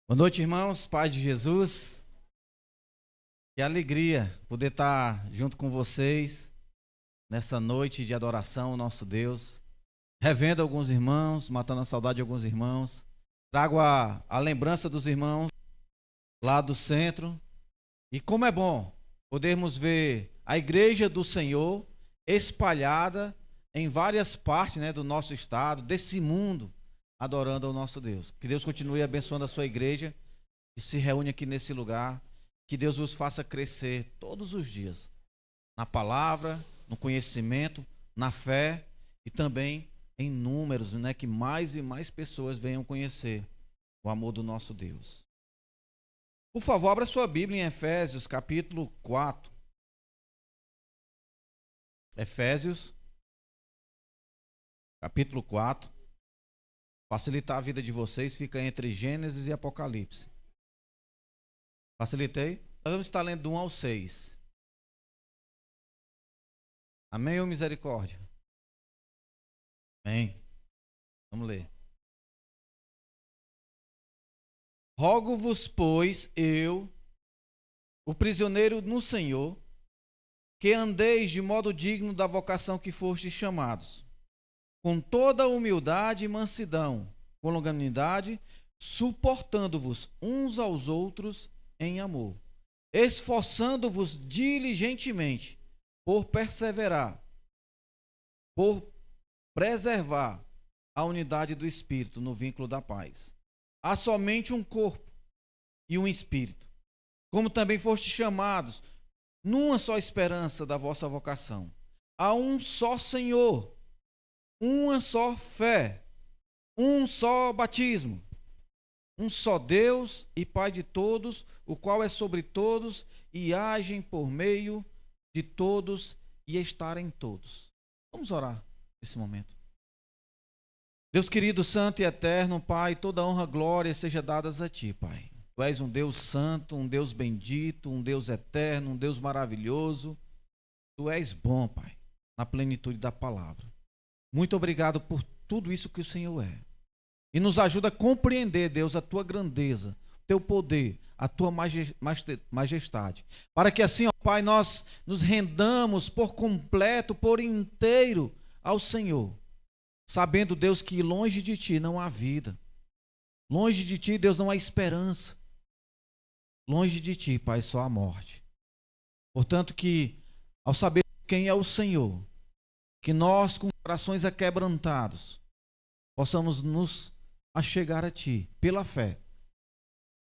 Boa noite, irmãos, paz de Jesus. Que alegria poder estar junto com vocês nessa noite de adoração ao nosso Deus. Revendo alguns irmãos, matando a saudade de alguns irmãos. Trago a lembrança dos irmãos lá do centro. E como é bom podermos ver a igreja do Senhor espalhada em várias partes, do nosso estado, desse mundo, adorando ao nosso Deus. Que Deus continue abençoando a sua igreja que se reúne aqui nesse lugar. Que Deus os faça crescer todos os dias na palavra, no conhecimento, na fé e também em números, que mais e mais pessoas venham conhecer o amor do nosso Deus. Por favor, abra sua Bíblia em Efésios, capítulo 4. Efésios, capítulo 4. Facilitar a vida de vocês, fica entre Gênesis e Apocalipse. Facilitei? Nós vamos estar lendo do 1 ao 6. Amém ou misericórdia? Amém. Vamos ler. Rogo-vos, pois, eu, o prisioneiro no Senhor, que andeis de modo digno da vocação que fostes chamados, com toda humildade e mansidão, com longanimidade, suportando-vos uns aos outros em amor, esforçando-vos diligentemente por perseverar, por preservar a unidade do Espírito no vínculo da paz. Há somente um corpo e um Espírito, como também fostes chamados numa só esperança da vossa vocação. Há um só Senhor, uma só fé, um só batismo, um só Deus e Pai de todos, o qual é sobre todos e age por meio de todos e está em todos. Vamos orar nesse momento. Deus querido, santo e eterno, Pai, toda honra e glória seja dadas a Ti, Pai. Tu és um Deus santo, um Deus bendito, um Deus eterno, um Deus maravilhoso. Tu és bom, Pai, na plenitude da palavra. Muito obrigado por tudo isso que o Senhor é. E nos ajuda a compreender, Deus, a Tua grandeza, o Teu poder, a Tua majestade. Para que assim, ó Pai, nós nos rendamos por completo, por inteiro ao Senhor. Sabendo, Deus, que longe de Ti não há vida. Longe de Ti, Deus, não há esperança. Longe de Ti, Pai, só a morte. Portanto, que ao saber quem é o Senhor, que nós, com corações aquebrantados, possamos nos achegar a Ti, pela fé,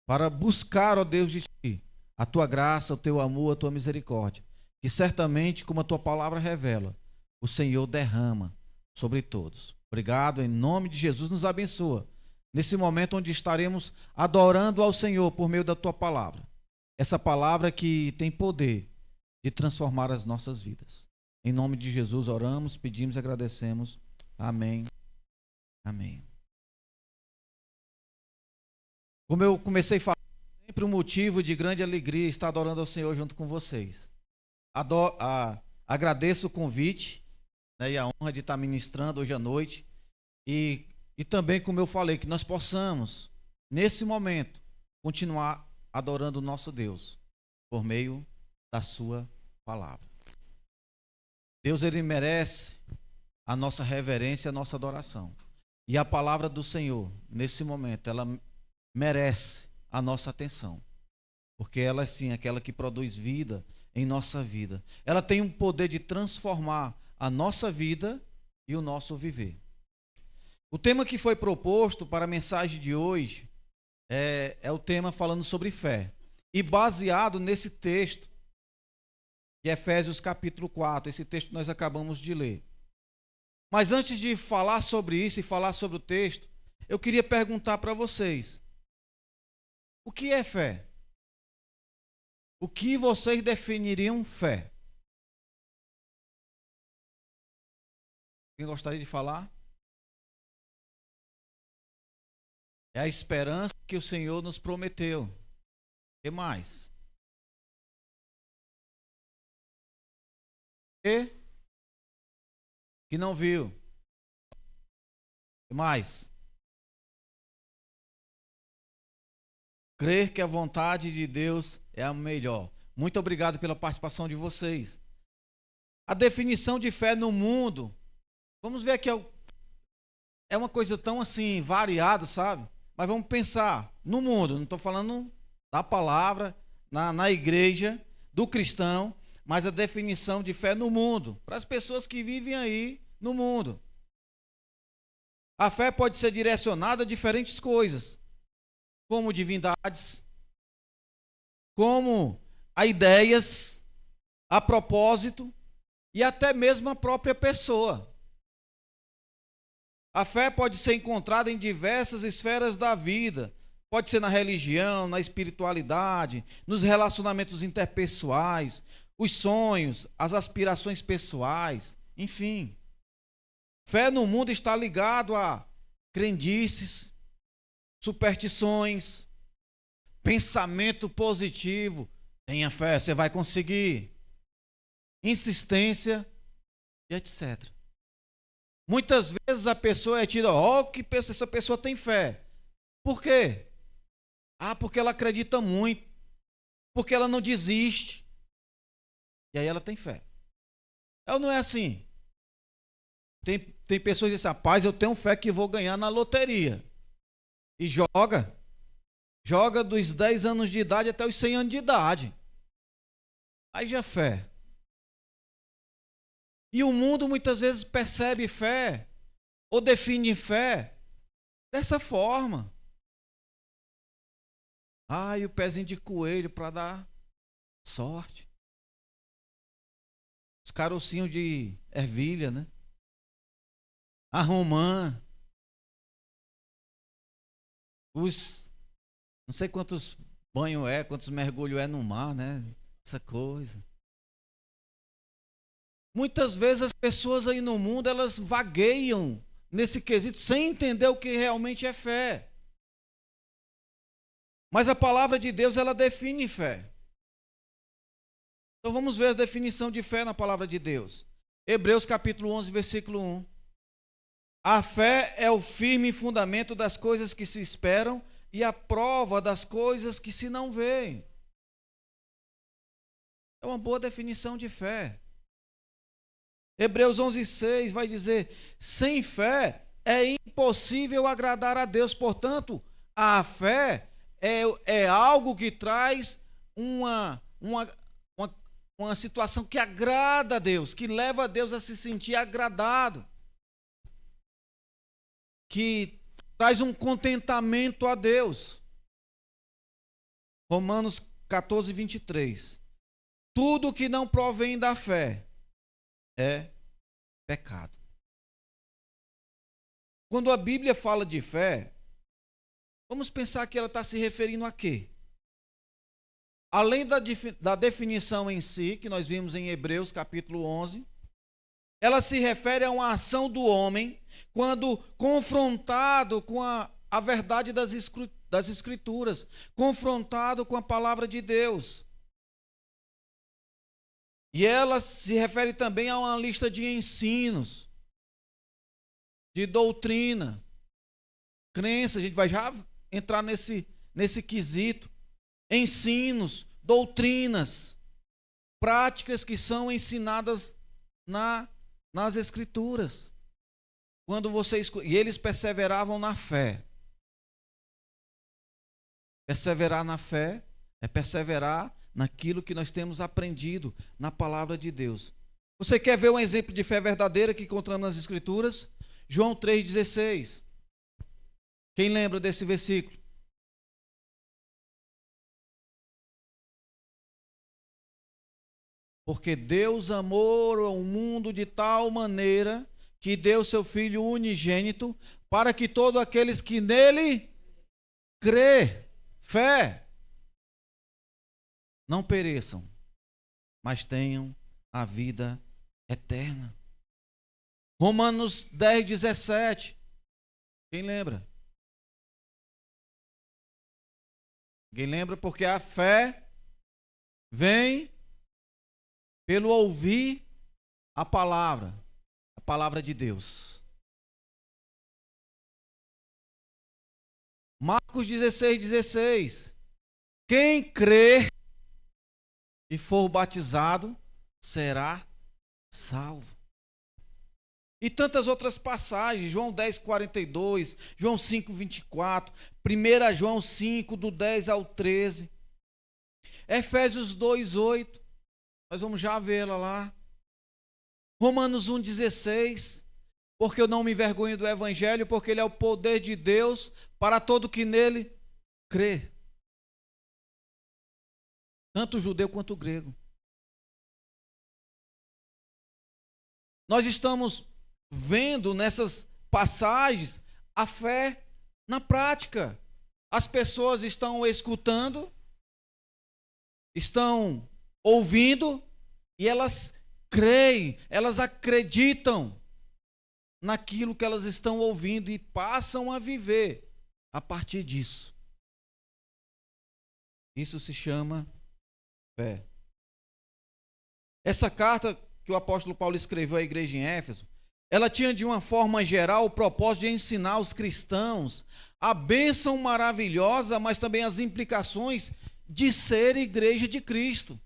para buscar, ó Deus, de Ti, a Tua graça, o Teu amor, a Tua misericórdia, que certamente, como a Tua palavra revela, o Senhor derrama sobre todos. Obrigado, em nome de Jesus, nos abençoa, nesse momento onde estaremos adorando ao Senhor por meio da Tua palavra, essa palavra que tem poder de transformar as nossas vidas. Em nome de Jesus oramos, pedimos e agradecemos. Amém. Amém. Como eu comecei a falar, sempre um motivo de grande alegria estar adorando ao Senhor junto com vocês. Agradeço o convite, e a honra de estar ministrando hoje à noite. E também, como eu falei, que nós possamos, nesse momento, continuar adorando o nosso Deus, por meio da sua palavra. Deus, Ele merece a nossa reverência, a nossa adoração. E a palavra do Senhor, nesse momento, ela merece a nossa atenção. Porque ela, sim, é aquela que produz vida em nossa vida. Ela tem um poder de transformar a nossa vida e o nosso viver. O tema que foi proposto para a mensagem de hoje é o tema falando sobre fé. E baseado nesse texto, de Efésios capítulo 4, esse texto que nós acabamos de ler. Mas antes de falar sobre isso e falar sobre o texto, eu queria perguntar para vocês: o que é fé? O que vocês definiriam fé? Quem gostaria de falar? É a esperança que o Senhor nos prometeu. O que mais? E que não viu. O que mais? crer que a vontade de Deus é a melhor. Muito obrigado pela participação de vocês. A definição de fé no mundo, vamos ver aqui, é uma coisa tão assim, variada, sabe? Mas vamos pensar no mundo, não estou falando da palavra, na igreja, do cristão, mas a definição de fé no mundo, para as pessoas que vivem aí no mundo. A fé pode ser direcionada a diferentes coisas, como divindades, como a ideias, a propósito e até mesmo a própria pessoa. A fé pode ser encontrada em diversas esferas da vida. Pode ser na religião, na espiritualidade, nos relacionamentos interpessoais, os sonhos, as aspirações pessoais, enfim. Fé no mundo está ligado a crendices, superstições, pensamento positivo. Tenha fé, você vai conseguir. Insistência e etc. Muitas vezes a pessoa é tida, que essa pessoa tem fé. Por quê? Porque ela acredita muito. Porque ela não desiste. E aí ela tem fé. Ou não é assim? Tem pessoas que dizem, rapaz, eu tenho fé que vou ganhar na loteria. E joga. Joga dos 10 anos de idade até os 100 anos de idade. Aí já é fé. E o mundo muitas vezes percebe fé, ou define fé, dessa forma. E o pezinho de coelho para dar sorte. Os carocinhos de ervilha, né? A romã. Não sei quantos banhos quantos mergulhos no mar, né? Essa coisa. Muitas vezes as pessoas aí no mundo, elas vagueiam nesse quesito sem entender o que realmente é fé. Mas a palavra de Deus, ela define fé. Então vamos ver a definição de fé na palavra de Deus. Hebreus capítulo 11, versículo 1. A fé é o firme fundamento das coisas que se esperam e a prova das coisas que se não veem. É uma boa definição de fé. Hebreus 11:6 vai dizer: sem fé é impossível agradar a Deus. Portanto, a fé é algo que traz uma situação que agrada a Deus, que leva a Deus a se sentir agradado, que traz um contentamento a Deus. Romanos 14:23. Tudo que não provém da fé é pecado. Quando a Bíblia fala de fé, vamos pensar que ela está se referindo a quê? Além da definição em si, que nós vimos em Hebreus capítulo 11, ela se refere a uma ação do homem quando confrontado com a verdade das Escrituras, confrontado com a palavra de Deus. E ela se refere também a uma lista de ensinos, de doutrina, crença. A gente vai já entrar nesse quesito. Ensinos, doutrinas, práticas que são ensinadas nas Escrituras. E eles perseveravam na fé. Perseverar na fé é perseverar naquilo que nós temos aprendido na palavra de Deus. Você quer ver um exemplo de fé verdadeira que encontramos nas Escrituras? João 3,16. Quem lembra desse versículo? Porque Deus amou o mundo de tal maneira que deu seu Filho unigênito para que todos aqueles que nele crê, fé, não pereçam, mas tenham a vida eterna. Romanos 10:17. Quem lembra? Quem lembra? Porque a fé vem pelo ouvir a palavra de Deus. Marcos 16:16. Quem crer e for batizado será salvo. E tantas outras passagens, João 10:42, João 5:24, 1 João 5, do 10 ao 13, Efésios 2:8, nós vamos já vê-la lá, Romanos 1:16, porque eu não me envergonho do Evangelho, porque ele é o poder de Deus para todo que nele crê, tanto o judeu quanto o grego. Nós estamos vendo nessas passagens a fé na prática. As pessoas estão escutando, estão ouvindo e elas creem, elas acreditam naquilo que elas estão ouvindo e passam a viver a partir disso. Isso se chama fé. Essa carta que o apóstolo Paulo escreveu à igreja em Éfeso, ela tinha de uma forma geral o propósito de ensinar os cristãos a bênção maravilhosa, mas também as implicações de ser igreja de Cristo.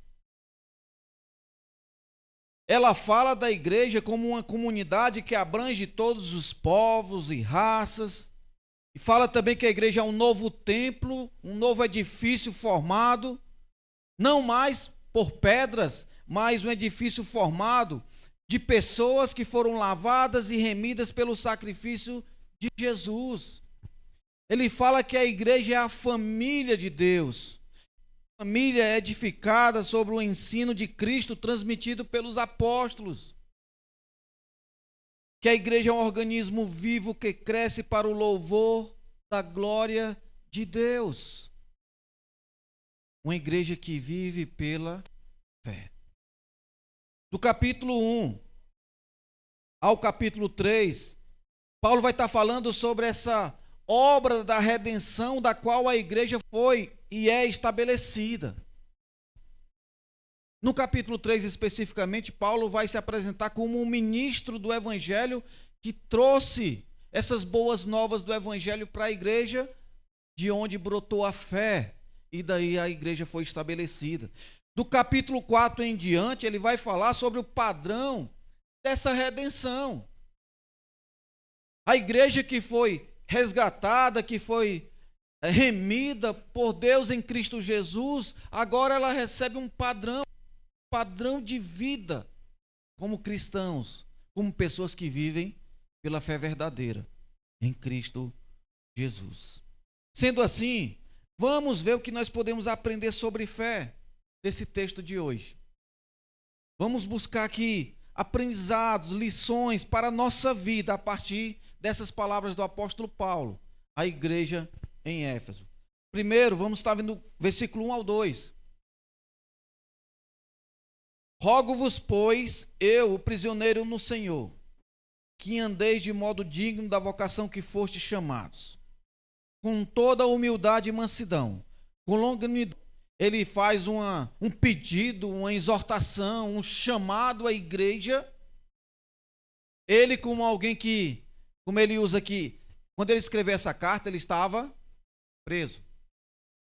Ela fala da igreja como uma comunidade que abrange todos os povos e raças, e fala também que a igreja é um novo templo, um novo edifício formado, não mais por pedras, mas um edifício formado de pessoas que foram lavadas e remidas pelo sacrifício de Jesus. Ele fala que a igreja é a família de Deus, a família edificada sobre o ensino de Cristo transmitido pelos apóstolos, que a igreja é um organismo vivo que cresce para o louvor da glória de Deus, uma igreja que vive pela fé. Do capítulo 1 ao capítulo 3, Paulo vai estar falando sobre essa obra da redenção da qual a igreja foi e é estabelecida. No capítulo 3 especificamente, Paulo vai se apresentar como um ministro do evangelho que trouxe essas boas novas do evangelho para a igreja, de onde brotou a fé, e daí a igreja foi estabelecida. Do capítulo 4 em diante, ele vai falar sobre o padrão dessa redenção. A igreja que foi resgatada, que foi remida por Deus em Cristo Jesus, agora ela recebe um padrão de vida como cristãos, como pessoas que vivem pela fé verdadeira em Cristo Jesus. Sendo assim, vamos ver o que nós podemos aprender sobre fé desse texto de hoje. Vamos buscar aqui aprendizados, lições para a nossa vida a partir dessas palavras do apóstolo Paulo à igreja em Éfeso. Primeiro, vamos estar vendo versículo 1 ao 2. Rogo-vos, pois, eu, o prisioneiro no Senhor, que andeis de modo digno da vocação que fostes chamados, com toda a humildade e mansidão, com longanimidade. Ele faz um pedido, uma exortação, um chamado à igreja. Ele, como alguém que, como ele usa aqui, quando ele escreveu essa carta, ele estava preso.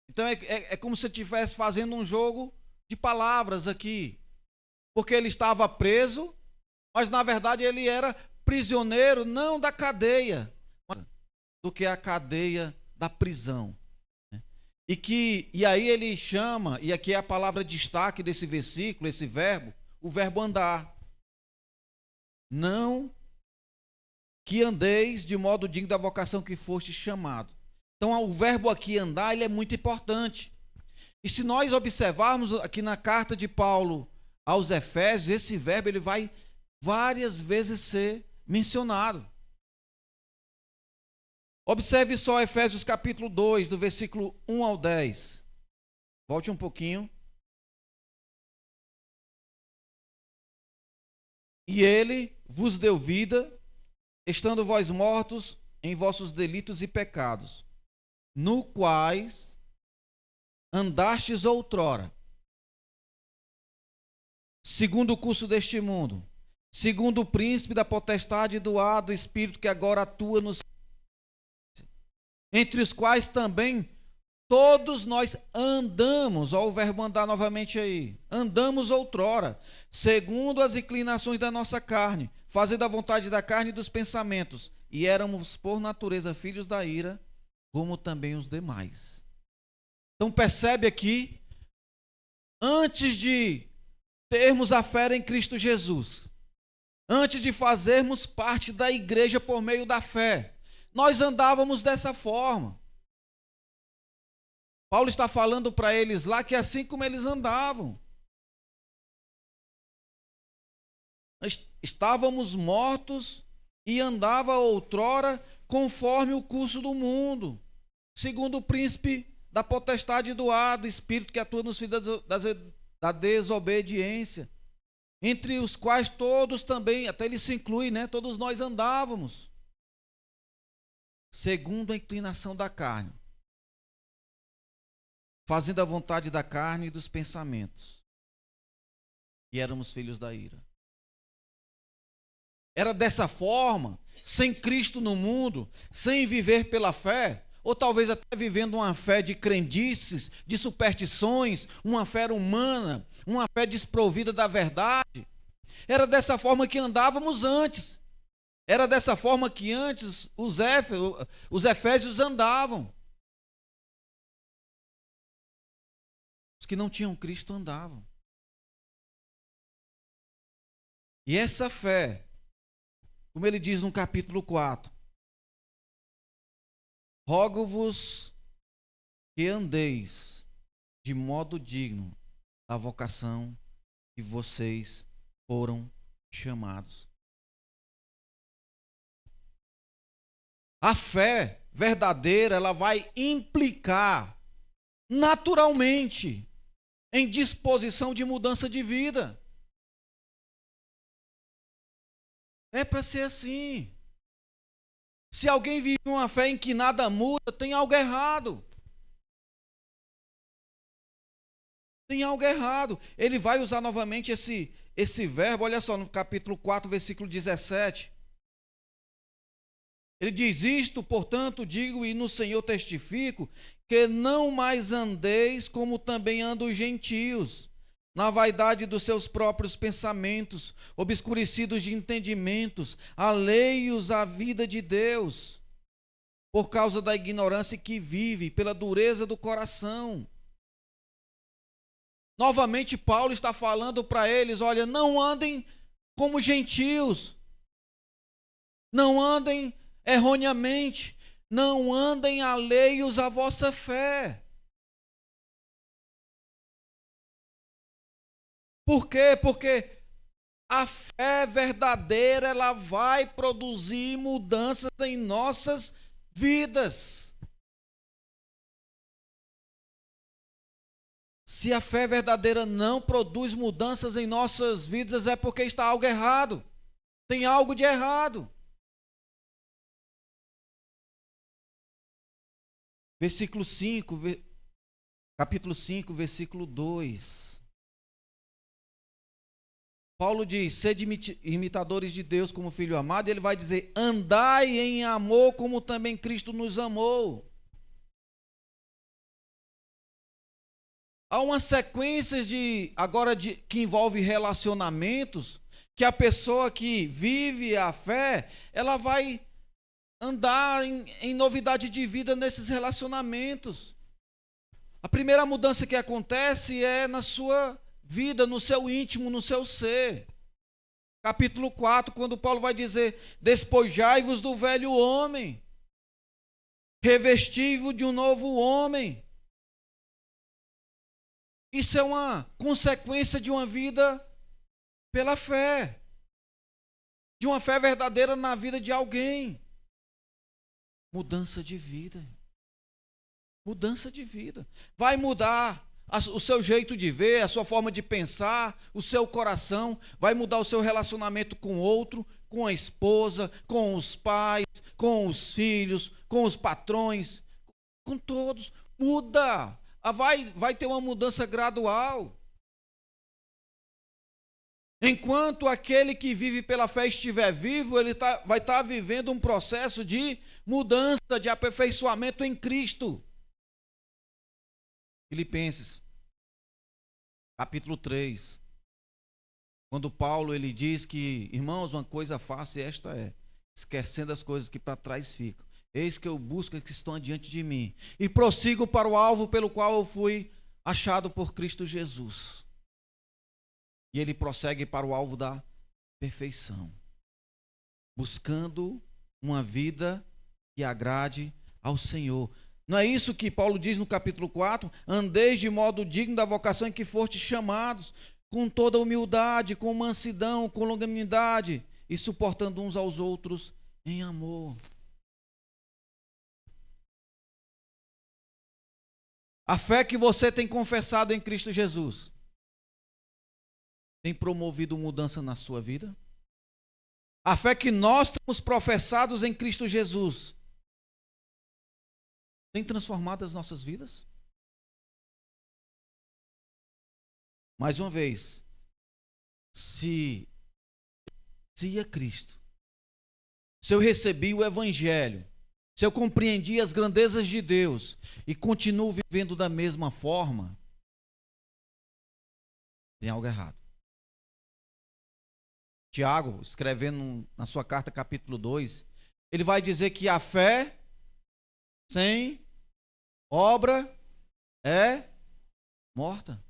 Então é como se ele estivesse fazendo um jogo de palavras aqui, porque ele estava preso, mas na verdade ele era prisioneiro não da cadeia, mas do que a cadeia da prisão. E aí ele chama, e aqui é a palavra de destaque desse versículo, esse verbo, o verbo andar. Não que andeis de modo digno da vocação que foste chamado. Então o verbo aqui andar, ele é muito importante. E se nós observarmos aqui na carta de Paulo aos Efésios, esse verbo ele vai várias vezes ser mencionado. Observe só Efésios capítulo 2, do versículo 1 ao 10. Volte um pouquinho. E ele vos deu vida, estando vós mortos em vossos delitos e pecados, no quais andastes outrora, segundo o curso deste mundo, segundo o príncipe da potestade do ar do espírito que agora atua nos, entre os quais também Todos nós andamos, olha o verbo andar novamente aí, andamos outrora, segundo as inclinações da nossa carne, fazendo a vontade da carne e dos pensamentos, e éramos por natureza filhos da ira, como também os demais. Então percebe aqui, antes de termos a fé em Cristo Jesus, antes de fazermos parte da igreja por meio da fé, nós andávamos dessa forma. Paulo está falando para eles lá que assim como eles andavam, estávamos mortos e andava outrora conforme o curso do mundo, segundo o príncipe da potestade do ar, do espírito que atua nos filhos da desobediência, entre os quais todos também, até ele se inclui, né? Todos nós andávamos, segundo a inclinação da carne, fazendo a vontade da carne e dos pensamentos. E éramos filhos da ira. Era dessa forma, sem Cristo no mundo, sem viver pela fé, ou talvez até vivendo uma fé de crendices, de superstições, uma fé humana, uma fé desprovida da verdade. Era dessa forma que andávamos antes. Era dessa forma que antes os efésios andavam. Os que não tinham Cristo andavam. E essa fé, como ele diz no capítulo 4, rogo-vos que andeis de modo digno da vocação que vocês foram chamados. A fé verdadeira, ela vai implicar naturalmente em disposição de mudança de vida. É para ser assim. Se alguém vive uma fé em que nada muda, tem algo errado. Tem algo errado. Ele vai usar novamente esse verbo, olha só, no capítulo 4, versículo 17. Ele diz: isto, portanto, digo e no Senhor testifico, que não mais andeis como também andam os gentios, na vaidade dos seus próprios pensamentos, obscurecidos de entendimentos, alheios à vida de Deus, por causa da ignorância que vive, pela dureza do coração. Novamente Paulo está falando para eles: olha, não andem como gentios, não andem erroneamente, não andem alheios à vossa fé. Por quê? Porque a fé verdadeira, ela vai produzir mudanças em nossas vidas. Se a fé verdadeira não produz mudanças em nossas vidas, é porque está algo errado. Tem algo de errado. Versículo 5, capítulo 5, versículo 2. Paulo diz: sede imitadores de Deus como filho amado, e ele vai dizer: andai em amor como também Cristo nos amou. Há uma sequência que envolve relacionamentos, que a pessoa que vive a fé, ela vai andar em novidade de vida nesses relacionamentos. A primeira mudança que acontece é na sua vida, no seu íntimo, no seu ser. Capítulo 4, quando Paulo vai dizer: despojai-vos do velho homem, revesti-vos de um novo homem. Isso é uma consequência de uma vida pela fé, de uma fé verdadeira na vida de alguém. Mudança de vida. Mudança de vida. Vai mudar o seu jeito de ver, a sua forma de pensar, o seu coração. Vai mudar o seu relacionamento com o outro, com a esposa, com os pais, com os filhos, com os patrões, com todos. Muda. Vai ter uma mudança gradual. Enquanto aquele que vive pela fé estiver vivo, ele vai estar vivendo um processo de mudança, de aperfeiçoamento em Cristo. Filipenses, capítulo 3. Quando Paulo ele diz que, irmãos, uma coisa fácil esta é, esquecendo as coisas que para trás ficam. Eis que eu busco as que estão diante de mim e prossigo para o alvo pelo qual eu fui achado por Cristo Jesus. E ele prossegue para o alvo da perfeição, buscando uma vida que agrade ao Senhor. Não é isso que Paulo diz no capítulo 4? Andeis de modo digno da vocação em que fostes chamados, com toda humildade, com mansidão, com longanimidade e suportando uns aos outros em amor. A fé que você tem confessado em Cristo Jesus tem promovido mudança na sua vida? A fé que nós temos professados em Cristo Jesus tem transformado as nossas vidas? Mais uma vez, se é Cristo, se eu recebi o Evangelho, se eu compreendi as grandezas de Deus e continuo vivendo da mesma forma, tem algo errado. Tiago, escrevendo na sua carta capítulo 2, ele vai dizer que a fé sem obra é morta.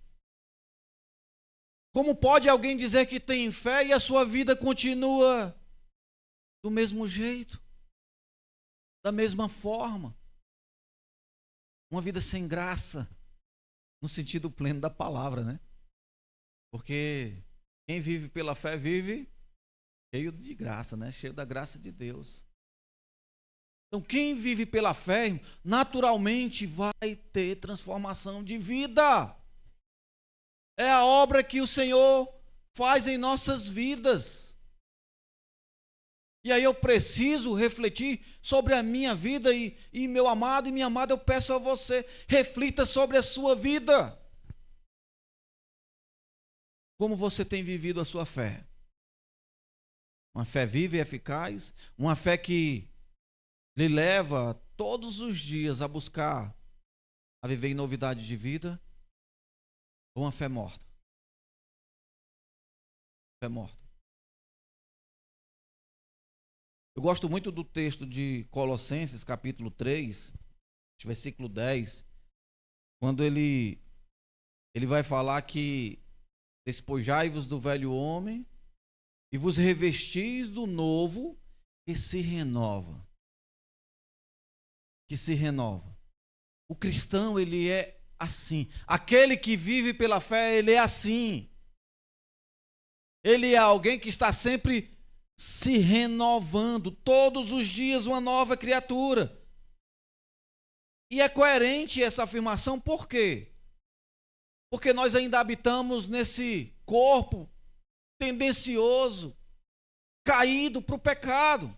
Como pode alguém dizer que tem fé e a sua vida continua do mesmo jeito, da mesma forma? Uma vida sem graça, no sentido pleno da palavra, né? Porque quem vive pela fé vive cheio de graça, né? Cheio da graça de Deus. Então, quem vive pela fé, naturalmente vai ter transformação de vida. É a obra que o Senhor faz em nossas vidas. E aí eu preciso refletir sobre a minha vida e meu amado e minha amada, eu peço a você, reflita sobre a sua vida. Como você tem vivido a sua fé? Uma fé viva e eficaz, uma fé que lhe leva todos os dias a buscar, a viver em novidade de vida, ou uma fé morta? Fé morta. Eu gosto muito do texto de Colossenses, capítulo 3, versículo 10, quando ele vai falar que despojai-vos do velho homem e vos revestis do novo que se renova. Que se renova. O cristão, ele é assim. Aquele que vive pela fé, ele é assim. Ele é alguém que está sempre se renovando, todos os dias uma nova criatura. E é coerente essa afirmação, por quê? Porque nós ainda habitamos nesse corpo tendencioso, caído para o pecado.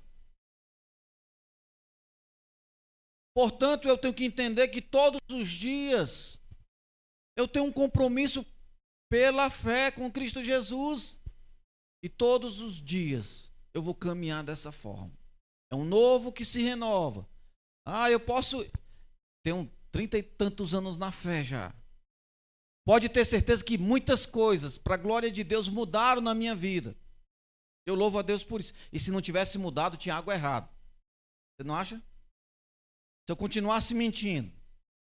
Portanto, eu tenho que entender que todos os dias eu tenho um compromisso pela fé com Cristo Jesus. E todos os dias eu vou caminhar dessa forma. É um novo que se renova. Eu posso ter 30 e tantos anos na fé já. Pode ter certeza que muitas coisas, para a glória de Deus, mudaram na minha vida. Eu louvo a Deus por isso. E se não tivesse mudado, tinha algo errado. Você não acha? Se eu continuasse mentindo,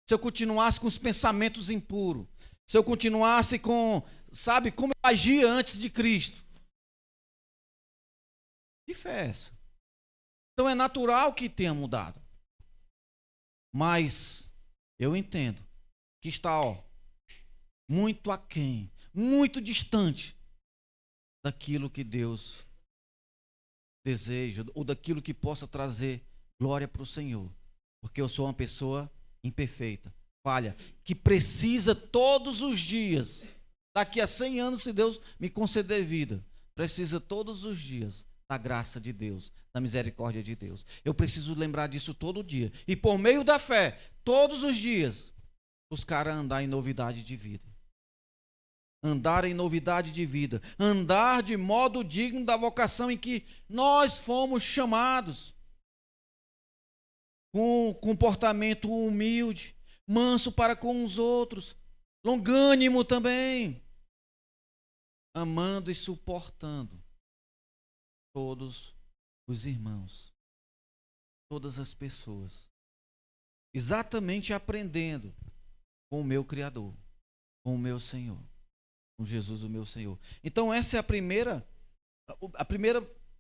se eu continuasse com os pensamentos impuros, se eu continuasse com, sabe, como eu agia antes de Cristo. Que fé é essa? Então é natural que tenha mudado. Mas eu entendo que está, muito aquém, muito distante daquilo que Deus deseja, ou daquilo que possa trazer glória para o Senhor. Porque eu sou uma pessoa imperfeita, falha, que precisa todos os dias, daqui a 100 anos, se Deus me conceder vida, precisa todos os dias da graça de Deus, da misericórdia de Deus. Eu preciso lembrar disso todo dia. E por meio da fé, todos os dias, buscar andar em novidade de vida. Andar em novidade de vida. Andar de modo digno da vocação em que nós fomos chamados. Com comportamento humilde, manso para com os outros, longânimo também, amando e suportando todos os irmãos, todas as pessoas, exatamente aprendendo com o meu Criador, com o meu Senhor, com Jesus, o meu Senhor. Então essa é a primeira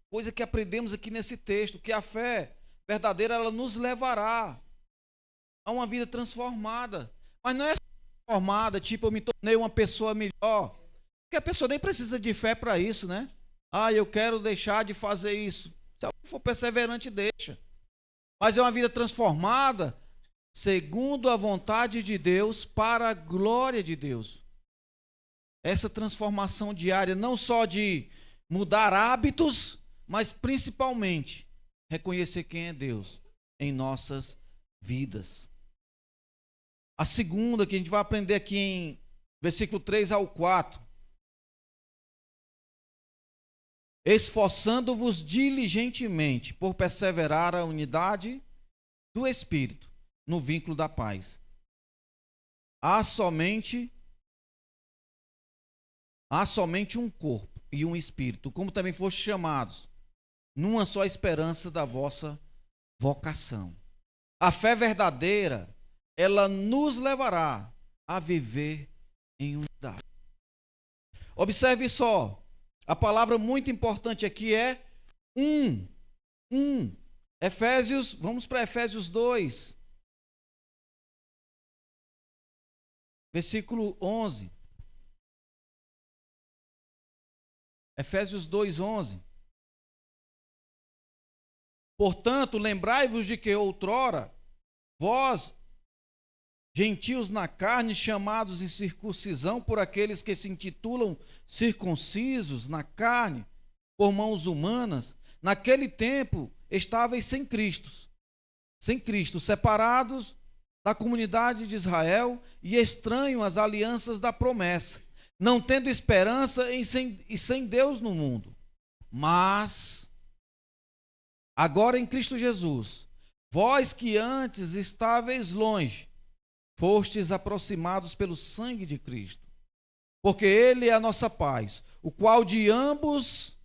coisa que aprendemos aqui nesse texto, que a fé verdadeira, ela nos levará a uma vida transformada. Mas não é transformada, tipo, eu me tornei uma pessoa melhor, porque a pessoa nem precisa de fé para isso, né? Eu quero deixar de fazer isso. Se alguém for perseverante, deixa. Mas é uma vida transformada segundo a vontade de Deus, para a glória de Deus. Essa transformação diária, não só de mudar hábitos, mas principalmente reconhecer quem é Deus em nossas vidas. A segunda que a gente vai aprender aqui em versículo 3 ao 4. Esforçando-vos diligentemente por perseverar a unidade do Espírito no vínculo da paz. Há somente um corpo e um espírito, como também fostes chamados, numa só esperança da vossa vocação. A fé verdadeira, ela nos levará a viver em unidade. Observe só, a palavra muito importante aqui é um. Efésios, vamos para Efésios 2, versículo 11. Efésios 2:11. Portanto, lembrai-vos de que outrora, vós, gentios na carne, chamados em circuncisão por aqueles que se intitulam circuncisos na carne, por mãos humanas, naquele tempo estáveis sem Cristo, separados da comunidade de Israel e estranhos às alianças da promessa, não tendo esperança e sem Deus no mundo. Mas, agora em Cristo Jesus, vós que antes estáveis longe, fostes aproximados pelo sangue de Cristo, porque Ele é a nossa paz, o qual de ambos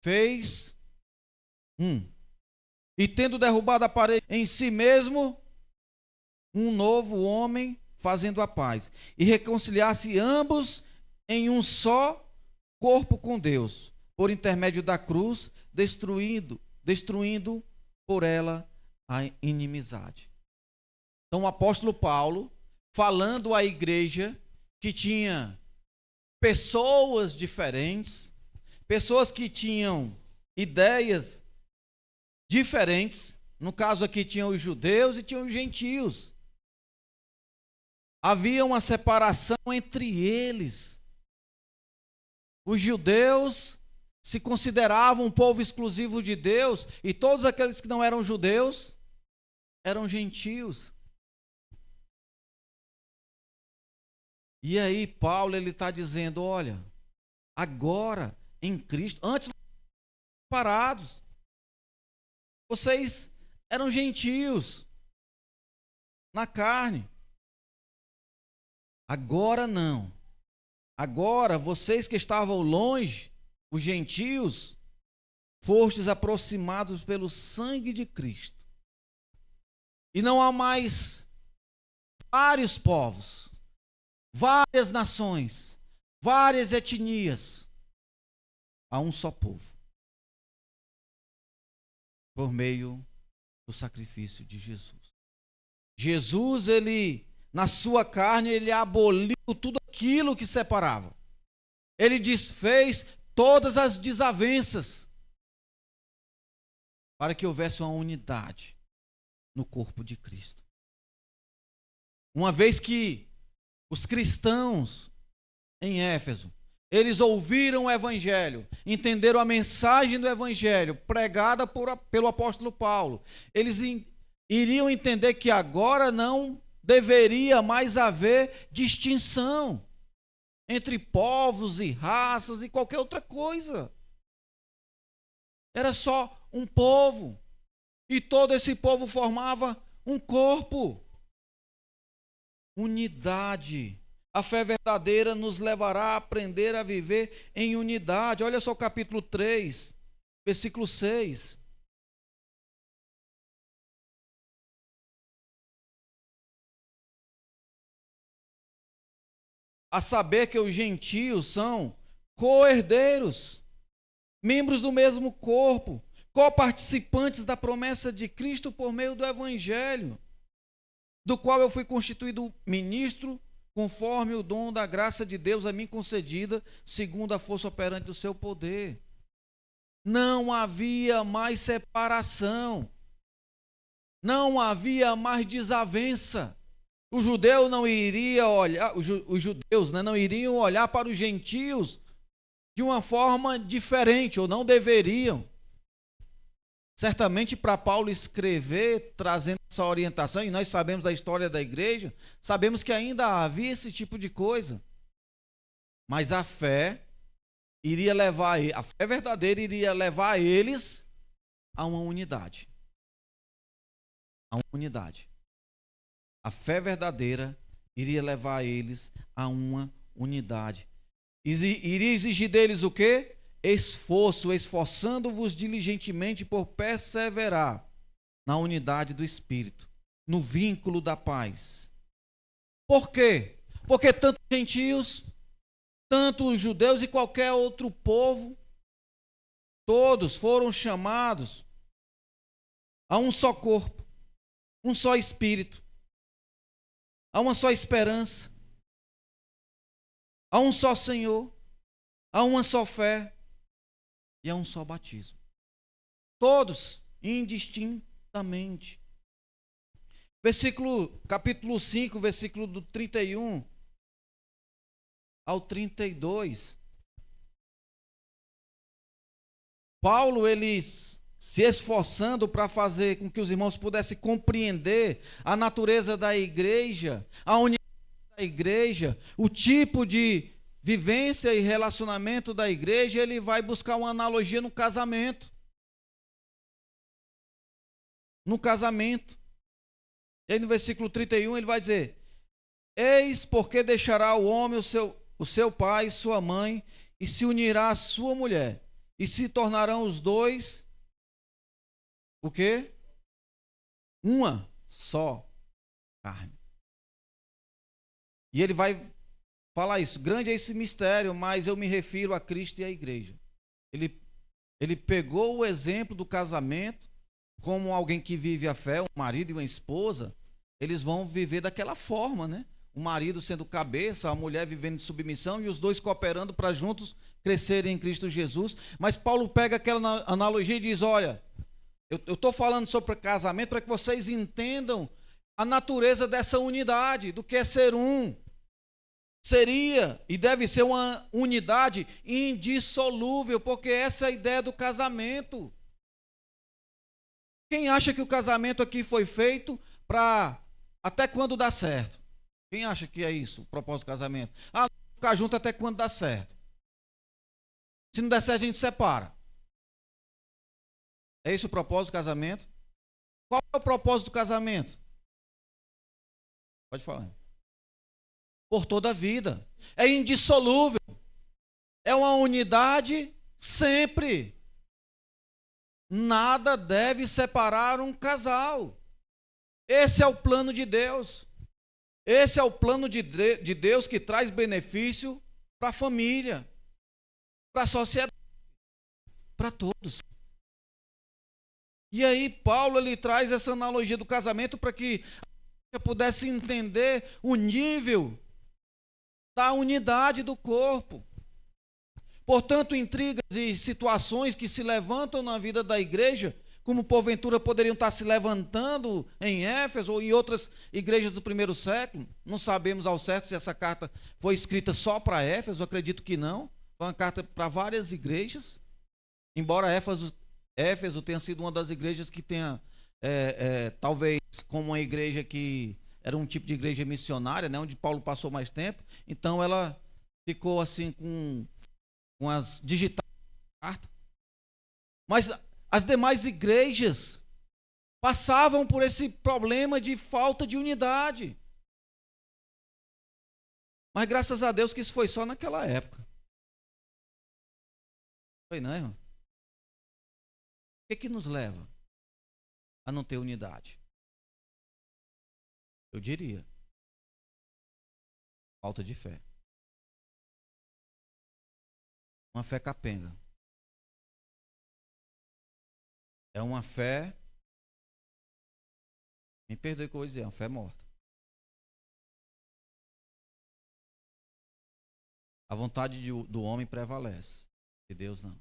fez e tendo derrubado a parede em si mesmo, um novo homem, fazendo a paz, e reconciliar-se ambos em um só corpo com Deus, por intermédio da cruz, destruindo por ela a inimizade. Então o apóstolo Paulo, falando à igreja que tinha pessoas diferentes, pessoas que tinham ideias diferentes, no caso aqui tinham os judeus e tinham os gentios. Havia uma separação entre eles. Os judeus se consideravam um povo exclusivo de Deus e todos aqueles que não eram judeus eram gentios. E aí Paulo ele está dizendo, olha, agora em Cristo, antes separados, vocês eram gentios na carne. Agora não. Agora vocês que estavam longe, os gentios, fostes aproximados pelo sangue de Cristo. E não há mais vários povos, várias nações, várias etnias. Há um só povo. Por meio do sacrifício de Jesus. Jesus, ele, na sua carne, ele aboliu tudo aquilo que separava. Ele desfez todas as desavenças para que houvesse uma unidade no corpo de Cristo. Uma vez que os cristãos em Éfeso, eles ouviram o evangelho, entenderam a mensagem do evangelho pregada pelo apóstolo Paulo, eles iriam entender que agora não deveria mais haver distinção entre povos e raças e qualquer outra coisa. Era só um povo. E todo esse povo formava um corpo. Unidade. A fé verdadeira nos levará a aprender a viver em unidade. Olha só o capítulo 3, versículo 6. A saber que os gentios são co-herdeiros, membros do mesmo corpo, coparticipantes da promessa de Cristo por meio do Evangelho, do qual eu fui constituído ministro, conforme o dom da graça de Deus a mim concedida, segundo a força operante do seu poder. Não havia mais separação, não havia mais desavença. O judeu não iria olhar, os judeus, né, não iriam olhar para os gentios de uma forma diferente, ou não deveriam. Certamente, para Paulo escrever, trazendo essa orientação, e nós sabemos da história da igreja, sabemos que ainda havia esse tipo de coisa. Mas a fé a fé verdadeira iria levar eles a uma unidade. A uma unidade. A fé verdadeira iria levar eles a uma unidade. Iria exigir deles o quê? Esforço, esforçando-vos diligentemente por perseverar na unidade do Espírito, no vínculo da paz. Por quê? Porque tanto gentios, tanto os judeus e qualquer outro povo, todos foram chamados a um só corpo, um só Espírito, a uma só esperança, a um só Senhor, a uma só fé e a um só batismo. Todos, indistintamente. Capítulo 5, versículo do 31 ao 32. Paulo, ele se esforçando para fazer com que os irmãos pudessem compreender a natureza da igreja, a unidade da igreja, o tipo de vivência e relacionamento da igreja, ele vai buscar uma analogia no casamento. No casamento. E aí no versículo 31 ele vai dizer: eis porque deixará o homem o seu pai e sua mãe, e se unirá à sua mulher, e se tornarão os dois o quê? Uma só carne. E ele vai falar isso. Grande é esse mistério, mas eu me refiro a Cristo e à igreja. Ele pegou o exemplo do casamento, como alguém que vive a fé, um marido e uma esposa, eles vão viver daquela forma, né? O marido sendo cabeça, a mulher vivendo em submissão e os dois cooperando para juntos crescerem em Cristo Jesus. Mas Paulo pega aquela analogia e diz: olha, eu estou falando sobre casamento para que vocês entendam a natureza dessa unidade, do que é ser um. Seria e deve ser uma unidade indissolúvel, porque essa é a ideia do casamento. Quem acha que o casamento aqui foi feito para até quando dá certo? Quem acha que é isso, o propósito do casamento? Ficar junto até quando dá certo. Se não der certo, a gente separa. É esse o propósito do casamento? Qual é o propósito do casamento? Pode falar. Por toda a vida. É indissolúvel. É uma unidade sempre. Nada deve separar um casal. Esse é o plano de Deus. Esse é o plano de Deus que traz benefício para a família, para a sociedade, para todos. E aí Paulo ele traz essa analogia do casamento para que eu pudesse entender o nível da unidade do corpo. Portanto, intrigas e situações que se levantam na vida da igreja, como porventura poderiam estar se levantando em Éfeso ou em outras igrejas do primeiro século, não sabemos ao certo se essa carta foi escrita só para Éfeso, acredito que não, foi uma carta para várias igrejas, embora Éfeso tenha sido uma das igrejas que tenha, talvez como uma igreja que era um tipo de igreja missionária, né, onde Paulo passou mais tempo, então ela ficou assim com as digitais da carta. Mas as demais igrejas passavam por esse problema de falta de unidade. Mas graças a Deus que isso foi só naquela época. Foi não, irmão? O que nos leva a não ter unidade? Eu diria, falta de fé. Uma fé capenga. É uma fé, me perdoe o que eu vou dizer, é uma fé morta. A vontade do homem prevalece, de Deus não.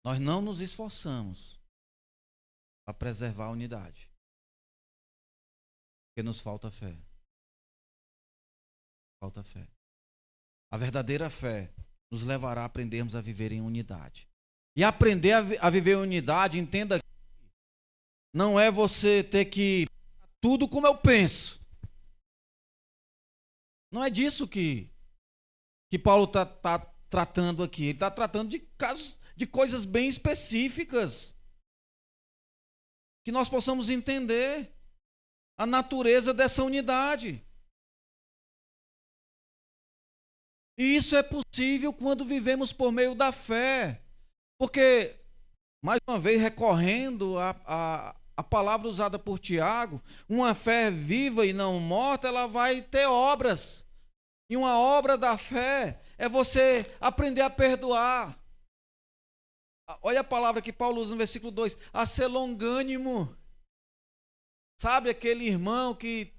Nós não nos esforçamos para preservar a unidade, porque nos falta fé. Falta fé. A verdadeira fé nos levará a aprendermos a viver em unidade. E aprender a viver em unidade, entenda, não é você ter que tudo como eu penso. Não é disso que Paulo está tratando aqui. Ele está tratando de casos, de coisas bem específicas, que nós possamos entender a natureza dessa unidade. E isso é possível quando vivemos por meio da fé. Porque, mais uma vez, recorrendo a palavra usada por Tiago, uma fé viva e não morta, ela vai ter obras. E uma obra da fé é você aprender a perdoar. Olha a palavra que Paulo usa no versículo 2, a ser longânimo. Sabe aquele irmão que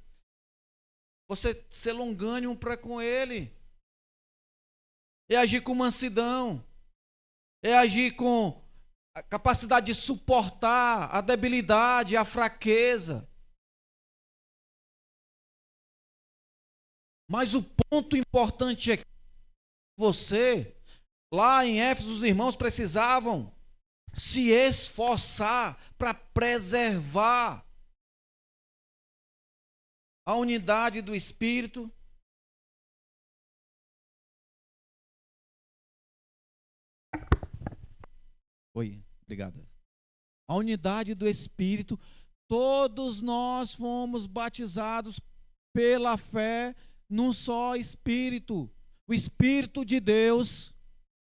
você ser longânimo para com ele? É agir com mansidão. É agir com a capacidade de suportar a debilidade, a fraqueza. Mas o ponto importante é que você, lá em Éfeso, os irmãos precisavam se esforçar para preservar a unidade do Espírito. Oi, obrigado. A unidade do Espírito, todos nós fomos batizados pela fé num só Espírito. O Espírito de Deus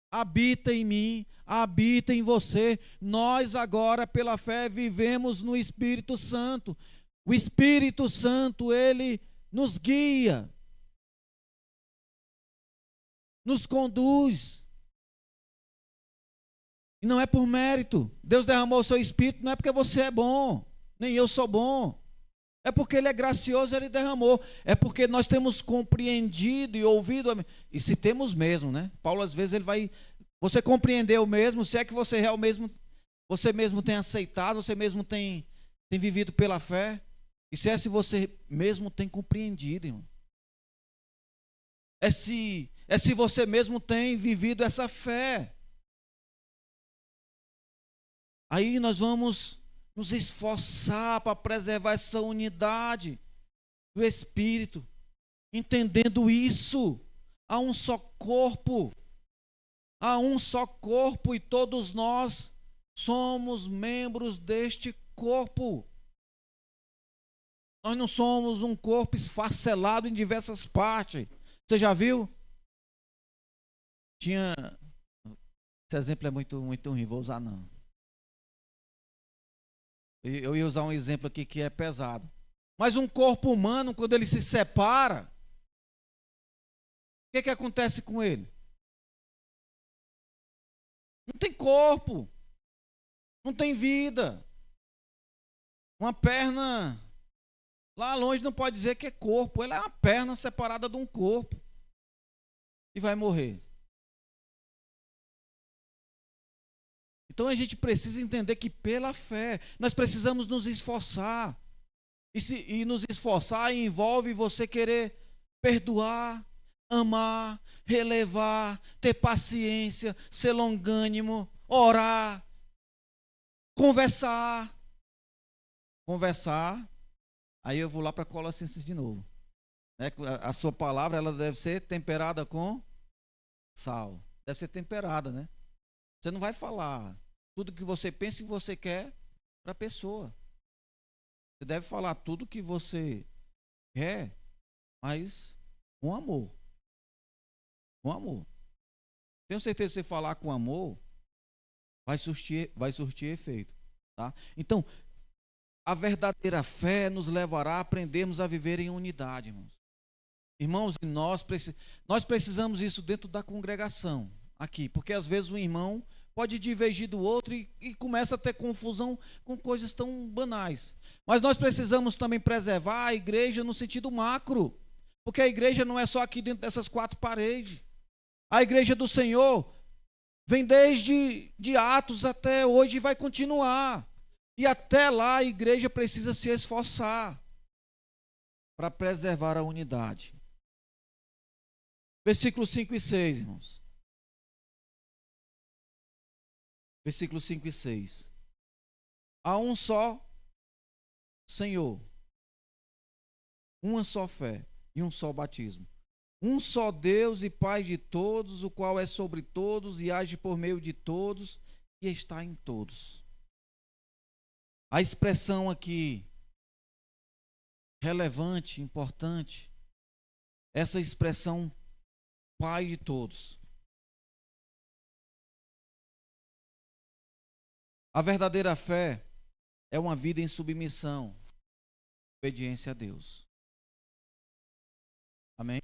habita em mim, habita em você. Nós agora, pela fé, vivemos no Espírito Santo. O Espírito Santo, ele nos guia, nos conduz. E não é por mérito. Deus derramou o seu Espírito, não é porque você é bom, nem eu sou bom. É porque Ele é gracioso, Ele derramou. É porque nós temos compreendido e ouvido. E se temos mesmo, né? Paulo, às vezes, ele vai... Você compreendeu mesmo, se é que você você mesmo tem aceitado, você mesmo tem vivido pela fé. E se é se você mesmo tem compreendido, irmão. É se você mesmo tem vivido essa fé. Aí nós vamos nos esforçar para preservar essa unidade do Espírito, entendendo isso. Há um só corpo, e todos nós somos membros deste corpo. Nós não somos um corpo esfacelado em diversas partes. Você já viu? Esse exemplo é muito ruim, vou usar não. Eu ia usar um exemplo aqui que é pesado. Mas um corpo humano, quando ele se separa, o que acontece com ele? Não tem corpo. Não tem vida. Uma perna lá longe não pode dizer que é corpo. Ela é uma perna separada de um corpo. E vai morrer. Então a gente precisa entender que pela fé nós precisamos nos esforçar. E nos esforçar envolve você querer perdoar, amar, relevar, ter paciência, ser longânimo, orar, conversar. Aí eu vou lá para Colossenses de novo. A sua palavra ela deve ser temperada com sal. Deve ser temperada, né? Você não vai falar tudo que você pensa e você quer para a pessoa. Você deve falar tudo que você quer mas com amor. Com amor. Tenho certeza que você falar com amor vai surtir efeito. Tá? Então, a verdadeira fé nos levará a aprendermos a viver em unidade, irmãos. Irmãos, e nós precisamos isso dentro da congregação, aqui, porque às vezes um irmão pode divergir do outro e começa a ter confusão com coisas tão banais. Mas nós precisamos também preservar a igreja no sentido macro, porque a igreja não é só aqui dentro dessas quatro paredes. A igreja do Senhor vem desde de Atos até hoje e vai continuar. E até lá a igreja precisa se esforçar para preservar a unidade. Versículos 5 e 6, irmãos. Versículos 5 e 6. Há um só Senhor, uma só fé e um só batismo. Um só Deus e Pai de todos, o qual é sobre todos e age por meio de todos e está em todos. A expressão aqui relevante, importante, essa expressão Pai de todos. A verdadeira fé é uma vida em submissão, obediência a Deus. Amém?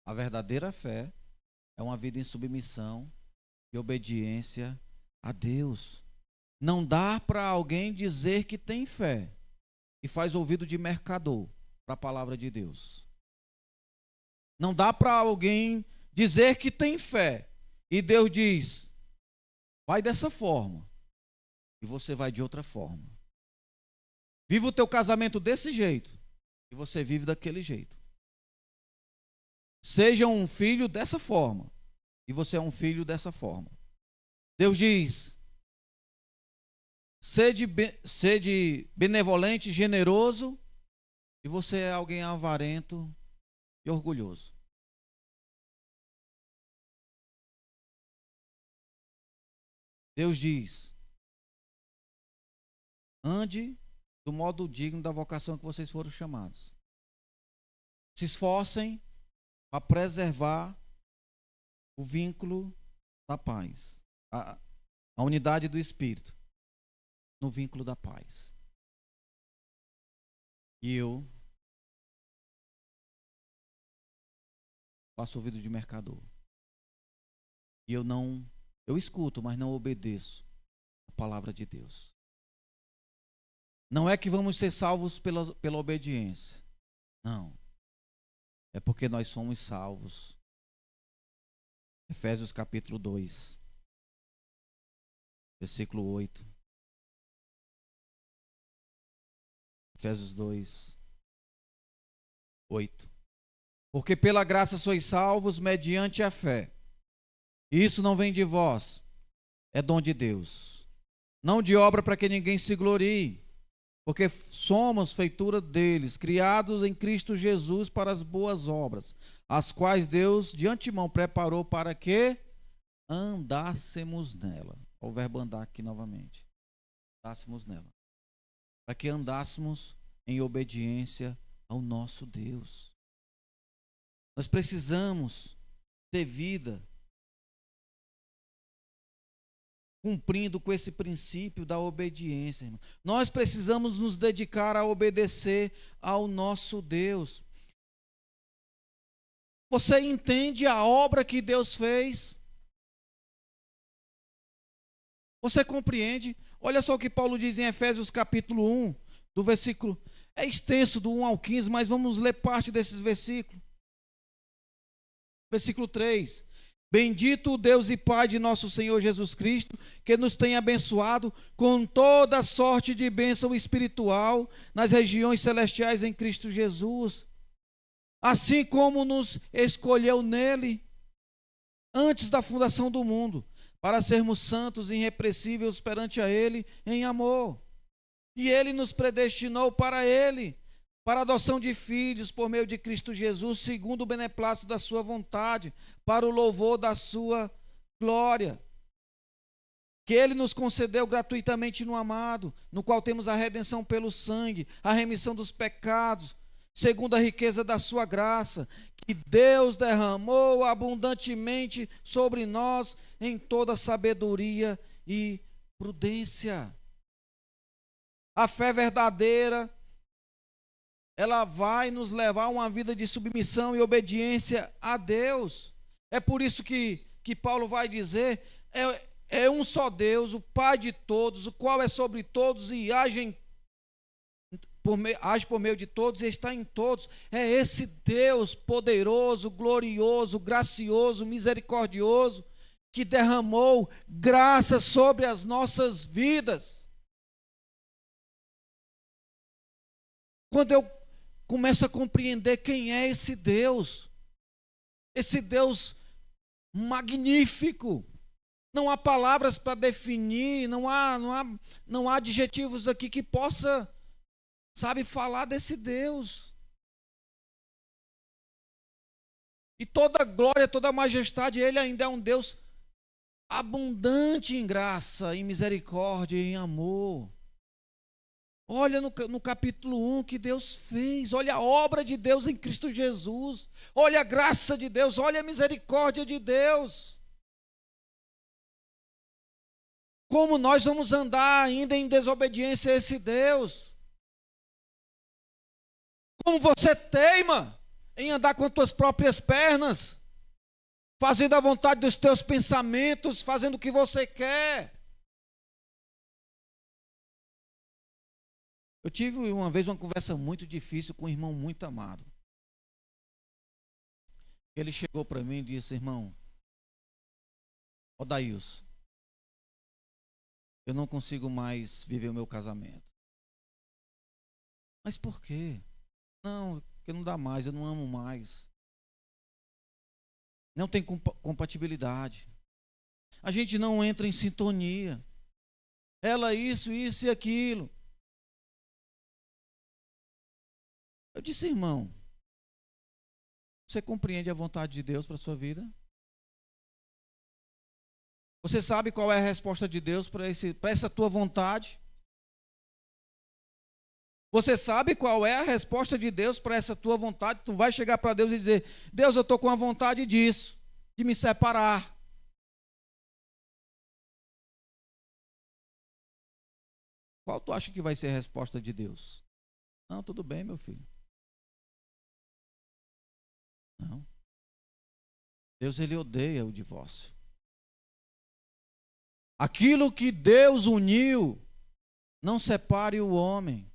A verdadeira fé é uma vida em submissão e obediência a Deus. Não dá para alguém dizer que tem fé e faz ouvido de mercador para a palavra de Deus. Não dá para alguém dizer que tem fé e Deus diz, vai dessa forma e você vai de outra forma. Viva o teu casamento desse jeito e você vive daquele jeito. Seja um filho dessa forma e você é um filho dessa forma. Deus diz, sede benevolente, generoso, e você é alguém avarento e orgulhoso. Deus diz, ande do modo digno da vocação que vocês foram chamados. Se esforcem para preservar o vínculo da paz, a unidade do Espírito, no vínculo da paz. E eu faço ouvido de mercador. E eu escuto, mas não obedeço a palavra de Deus. Não é que vamos ser salvos pela obediência. Não. É porque nós somos salvos. Efésios capítulo 2, versículo 8. Efésios 2, 8. Porque pela graça sois salvos mediante a fé. E isso não vem de vós, é dom de Deus. Não de obra para que ninguém se glorie. Porque somos feitura deles, criados em Cristo Jesus para as boas obras, as quais Deus de antemão preparou para que andássemos nela. O verbo andar aqui novamente. Andássemos nela. Para que andássemos em obediência ao nosso Deus. Nós precisamos ter vida cumprindo com esse princípio da obediência, irmão. Nós precisamos nos dedicar a obedecer ao nosso Deus. Você entende a obra que Deus fez? Você compreende? Olha só o que Paulo diz em Efésios capítulo 1, do versículo, é extenso do 1 ao 15, mas vamos ler parte desses versículos. Versículo 3. Bendito o Deus e Pai de nosso Senhor Jesus Cristo, que nos tem abençoado com toda sorte de bênção espiritual nas regiões celestiais em Cristo Jesus, assim como nos escolheu nele antes da fundação do mundo, para sermos santos e irrepreensíveis perante a ele em amor. E ele nos predestinou para ele, para a adoção de filhos por meio de Cristo Jesus, segundo o beneplácito da sua vontade, para o louvor da sua glória, que ele nos concedeu gratuitamente no amado, no qual temos a redenção pelo sangue, a remissão dos pecados, segundo a riqueza da sua graça, que Deus derramou abundantemente sobre nós em toda sabedoria e prudência. A fé verdadeira, ela vai nos levar a uma vida de submissão e obediência a Deus. É por isso que Paulo vai dizer, é um só Deus, o Pai de todos, o qual é sobre todos e age por meio de todos e está em todos. É esse Deus poderoso, glorioso, gracioso, misericordioso, que derramou graça sobre as nossas vidas. Quando eu começo a compreender quem é esse Deus magnífico, não há palavras para definir, não há adjetivos aqui que possa, falar desse Deus. E toda glória, toda majestade, Ele ainda é um Deus abundante em graça, em misericórdia e em amor. Olha no capítulo 1 que Deus fez, olha a obra de Deus em Cristo Jesus, olha a graça de Deus, olha a misericórdia de Deus. Como nós vamos andar ainda em desobediência a esse Deus? Como você teima em andar com as tuas próprias pernas, fazendo a vontade dos teus pensamentos, fazendo o que você quer? Eu tive uma vez uma conversa muito difícil com um irmão muito amado. Ele chegou para mim e disse: irmão, Odailson, eu não consigo mais viver o meu casamento. Mas por quê? Não, porque não dá mais, eu não amo mais. Não tem compatibilidade. A gente não entra em sintonia. Ela isso e aquilo. Eu disse: irmão, você compreende a vontade de Deus para a sua vida? Você sabe qual é a resposta de Deus para essa tua vontade? Você sabe qual é a resposta de Deus para essa tua vontade? Tu vai chegar para Deus e dizer: Deus, eu estou com a vontade disso, de me separar. Qual tu acha que vai ser a resposta de Deus? Não, tudo bem, meu filho. Não. Deus, ele odeia o divórcio. Aquilo que Deus uniu, não separe o homem.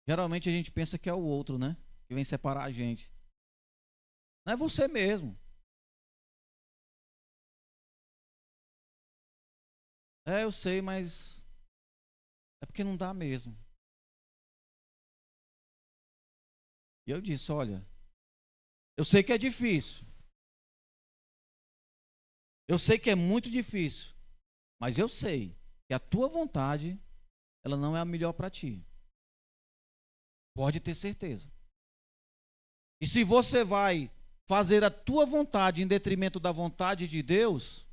Geralmente a gente pensa que é o outro, né? Que vem separar a gente. Não é você mesmo. Eu sei, mas é porque não dá mesmo. E eu disse: olha, eu sei que é difícil. Eu sei que é muito difícil. Mas eu sei que a tua vontade, ela não é a melhor para ti. Pode ter certeza. E se você vai fazer a tua vontade em detrimento da vontade de Deus,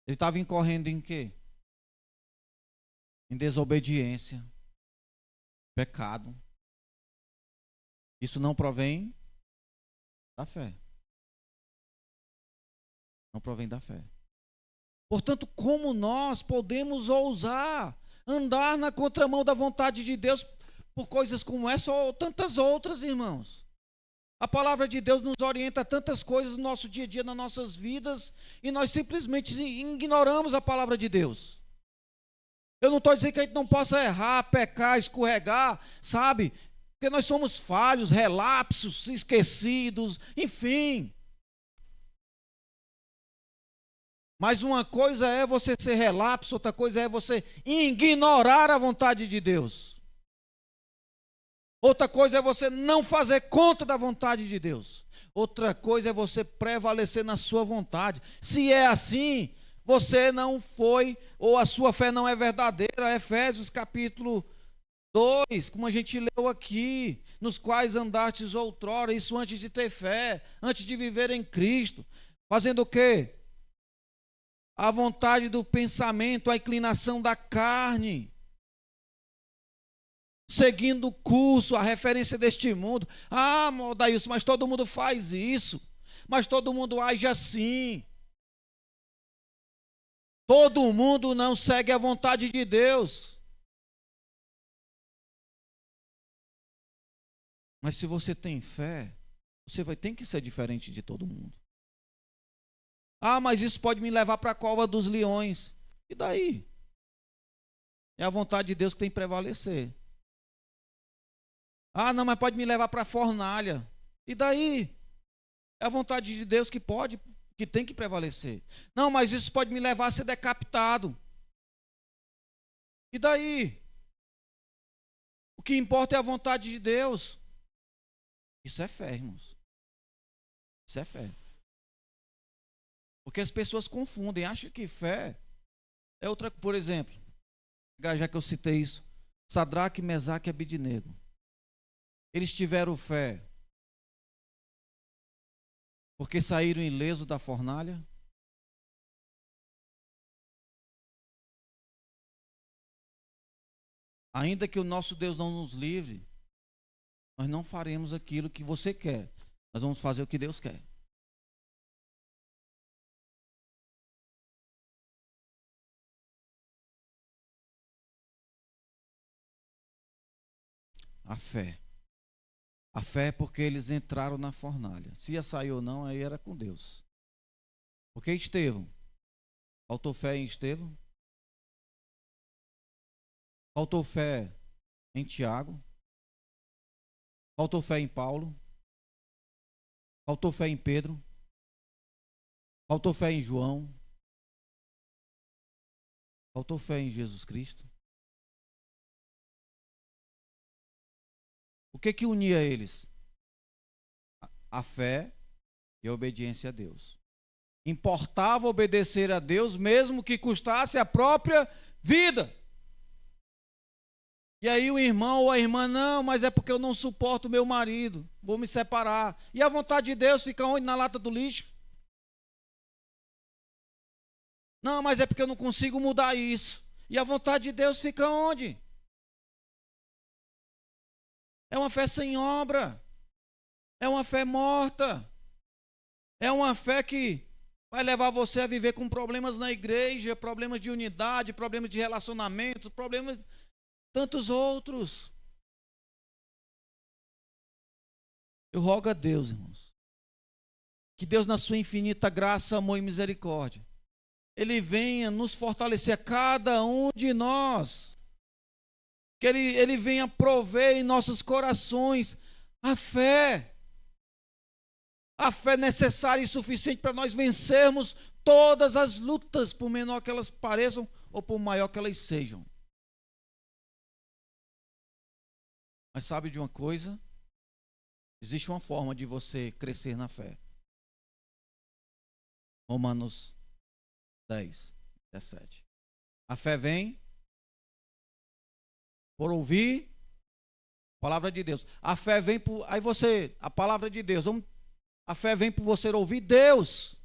ele estava incorrendo em quê? Em desobediência, pecado. Isso não provém da fé. Não provém da fé. Portanto, como nós podemos ousar andar na contramão da vontade de Deus por coisas como essa ou tantas outras, irmãos? A palavra de Deus nos orienta a tantas coisas no nosso dia a dia, nas nossas vidas, e nós simplesmente ignoramos a palavra de Deus. Eu não estou dizendo que a gente não possa errar, pecar, escorregar, sabe? Porque nós somos falhos, relapsos, esquecidos, enfim. Mas uma coisa é você ser relapso, outra coisa é você ignorar a vontade de Deus. Outra coisa é você não fazer conta da vontade de Deus. Outra coisa é você prevalecer na sua vontade. Se é assim, você não foi, ou a sua fé não é verdadeira. Efésios capítulo 2, como a gente leu aqui, nos quais andastes outrora, isso antes de ter fé, antes de viver em Cristo. Fazendo o quê? A vontade do pensamento, a inclinação da carne. seguindo o curso, a referência deste mundo. Ah, Daílson, mas todo mundo faz isso. Mas todo mundo age assim. Todo mundo não segue a vontade de Deus. Mas se você tem fé, você tem que ser diferente de todo mundo. Ah, mas isso pode me levar para a cova dos leões. E daí? É a vontade de Deus que tem que prevalecer. Ah, não, mas pode me levar para a fornalha. E daí? É a vontade de Deus que pode, que tem que prevalecer. Não, mas isso pode me levar a ser decapitado. E daí? O que importa é a vontade de Deus. Isso é fé, irmãos. Isso é fé. Porque as pessoas confundem, acham que fé é outra. Por exemplo, já que eu citei isso, Sadraque, Mesaque e Abidnego. Eles tiveram fé porque saíram ilesos da fornalha? Ainda que o nosso Deus não nos livre, nós não faremos aquilo que você quer. Nós vamos fazer o que Deus quer. A fé. A fé é porque eles entraram na fornalha. Se ia sair ou não, aí era com Deus. Porque Estevão, faltou fé em Estevão? Faltou fé em Tiago? Faltou fé em Paulo? Faltou fé em Pedro? Faltou fé em João? Faltou fé em Jesus Cristo? O que unia eles? A fé e a obediência a Deus. Importava obedecer a Deus, mesmo que custasse a própria vida. E aí o irmão ou a irmã, não, mas é porque eu não suporto meu marido, vou me separar. E a vontade de Deus fica onde? Na lata do lixo? Não, mas é porque eu não consigo mudar isso. E a vontade de Deus fica onde? É uma fé sem obra. É uma fé morta. É uma fé que vai levar você a viver com problemas na igreja, problemas de unidade, problemas de relacionamento, problemas de tantos outros. Eu rogo a Deus, irmãos, que Deus, na sua infinita graça, amor e misericórdia, Ele venha nos fortalecer a cada um de nós. Que Ele venha prover em nossos corações a fé. A fé necessária e suficiente para nós vencermos todas as lutas, por menor que elas pareçam ou por maior que elas sejam. Mas sabe de uma coisa? Existe uma forma de você crescer na fé. Romanos 10, 17. A fé vem por ouvir a palavra de Deus. A fé vem por... Aí você... A palavra de Deus. A fé vem por você ouvir Deus.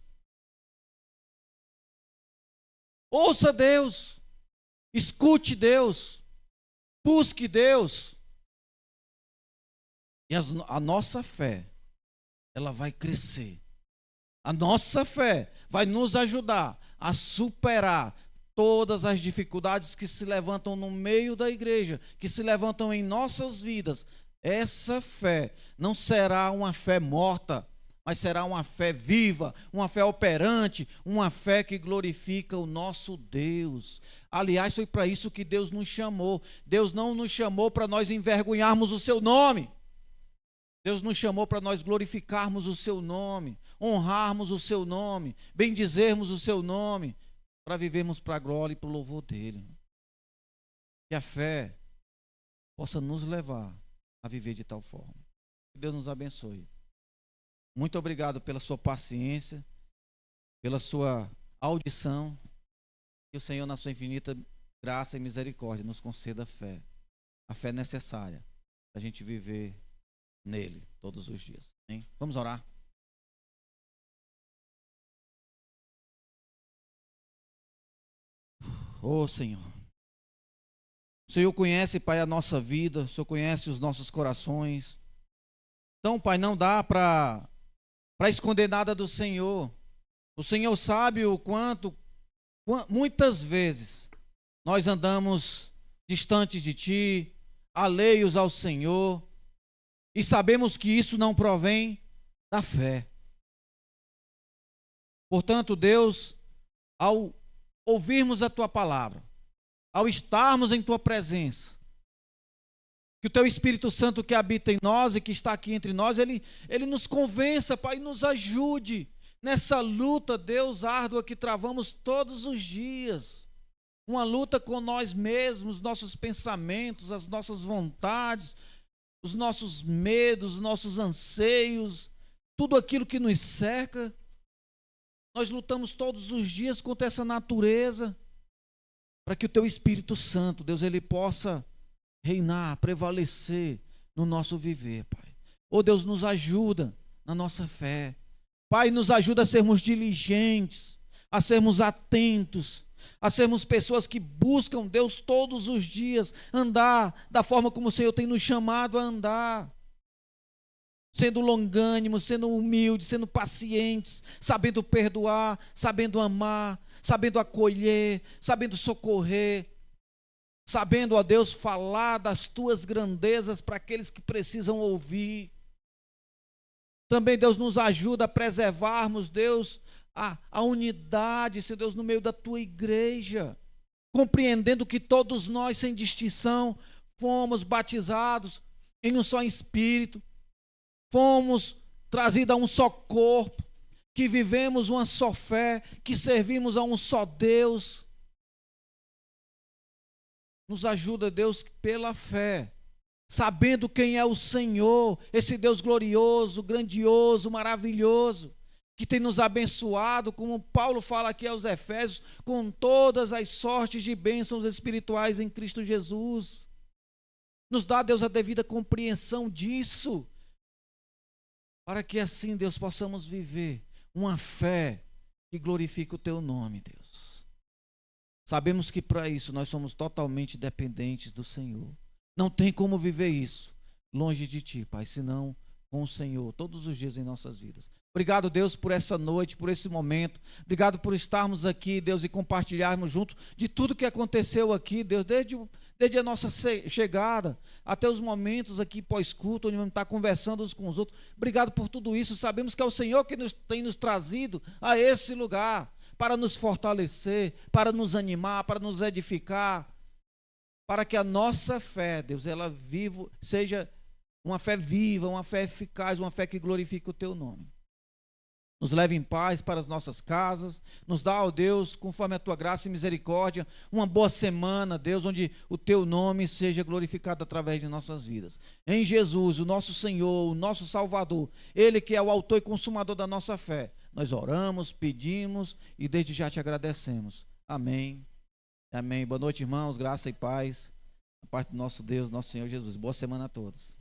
Ouça Deus. Escute Deus. Busque Deus. E a nossa fé, ela vai crescer. A nossa fé vai nos ajudar a superar todas as dificuldades que se levantam no meio da igreja, que se levantam em nossas vidas. Essa fé não será uma fé morta, mas será uma fé viva, uma fé operante, uma fé que glorifica o nosso Deus. Aliás, foi para isso que Deus nos chamou. Deus não nos chamou para nós envergonharmos o seu nome. Deus nos chamou para nós glorificarmos o seu nome, honrarmos o seu nome, bendizermos o seu nome, para vivermos para a glória e para o louvor dele. Que a fé possa nos levar a viver de tal forma. Que Deus nos abençoe. Muito obrigado pela sua paciência, pela sua audição. Que o Senhor, na sua infinita graça e misericórdia, nos conceda fé. A fé necessária para a gente viver nele todos os dias. Hein? Vamos orar. Senhor, O Senhor conhece, Pai, a nossa vida, o Senhor conhece os nossos corações. Então, Pai, não dá para esconder nada do Senhor. O Senhor sabe o quanto, muitas vezes, nós andamos distantes de Ti, alheios ao Senhor, e sabemos que isso não provém da fé. Portanto, Deus, ao ouvirmos a Tua palavra, ao estarmos em Tua presença, que o Teu Espírito Santo que habita em nós e que está aqui entre nós, Ele nos convença, Pai, nos ajude nessa luta, Deus, árdua que travamos todos os dias. Uma luta com nós mesmos, nossos pensamentos, as nossas vontades, os nossos medos, os nossos anseios, tudo aquilo que nos cerca. Nós lutamos todos os dias contra essa natureza, para que o Teu Espírito Santo, Deus, Ele possa reinar, prevalecer no nosso viver, Pai. Oh, Deus, nos ajuda na nossa fé. Pai, nos ajuda a sermos diligentes, a sermos atentos, a sermos pessoas que buscam, Deus, todos os dias, andar da forma como o Senhor tem nos chamado a andar. Sendo longânimos, sendo humildes, sendo pacientes, sabendo perdoar, sabendo amar, sabendo acolher, sabendo socorrer, sabendo, ó Deus, falar das Tuas grandezas para aqueles que precisam ouvir. Também, Deus, nos ajuda a preservarmos, Deus, a unidade, Senhor Deus, no meio da Tua igreja, compreendendo que todos nós, sem distinção, fomos batizados em um só Espírito, fomos trazidos a um só corpo, que vivemos uma só fé, que servimos a um só Deus. Nos ajuda, Deus, pela fé, sabendo quem é o Senhor, esse Deus glorioso, grandioso, maravilhoso, que tem nos abençoado, como Paulo fala aqui aos Efésios, com todas as sortes de bênçãos espirituais em Cristo Jesus. Nos dá, Deus, a devida compreensão disso, para que assim, Deus, possamos viver uma fé que glorifique o Teu nome, Deus. Sabemos que para isso nós somos totalmente dependentes do Senhor. Não tem como viver isso longe de Ti, Pai, senão com o Senhor, todos os dias em nossas vidas. Obrigado, Deus, por essa noite, por esse momento. Obrigado por estarmos aqui, Deus, e compartilharmos junto de tudo que aconteceu aqui, Deus, desde a nossa chegada até os momentos aqui pós-culto, onde vamos estar conversando uns com os outros. Obrigado por tudo isso. Sabemos que é o Senhor que tem nos trazido a esse lugar para nos fortalecer, para nos animar, para nos edificar, para que a nossa fé, Deus, ela seja uma fé viva, uma fé eficaz, uma fé que glorifique o Teu nome. Nos leve em paz para as nossas casas, nos dá, ó Deus, conforme a Tua graça e misericórdia, uma boa semana, Deus, onde o Teu nome seja glorificado através de nossas vidas. Em Jesus, o nosso Senhor, o nosso Salvador, Ele que é o autor e consumador da nossa fé, nós oramos, pedimos e desde já Te agradecemos. Amém. Amém. Boa noite, irmãos, graça e paz, da parte do nosso Deus, nosso Senhor Jesus. Boa semana a todos.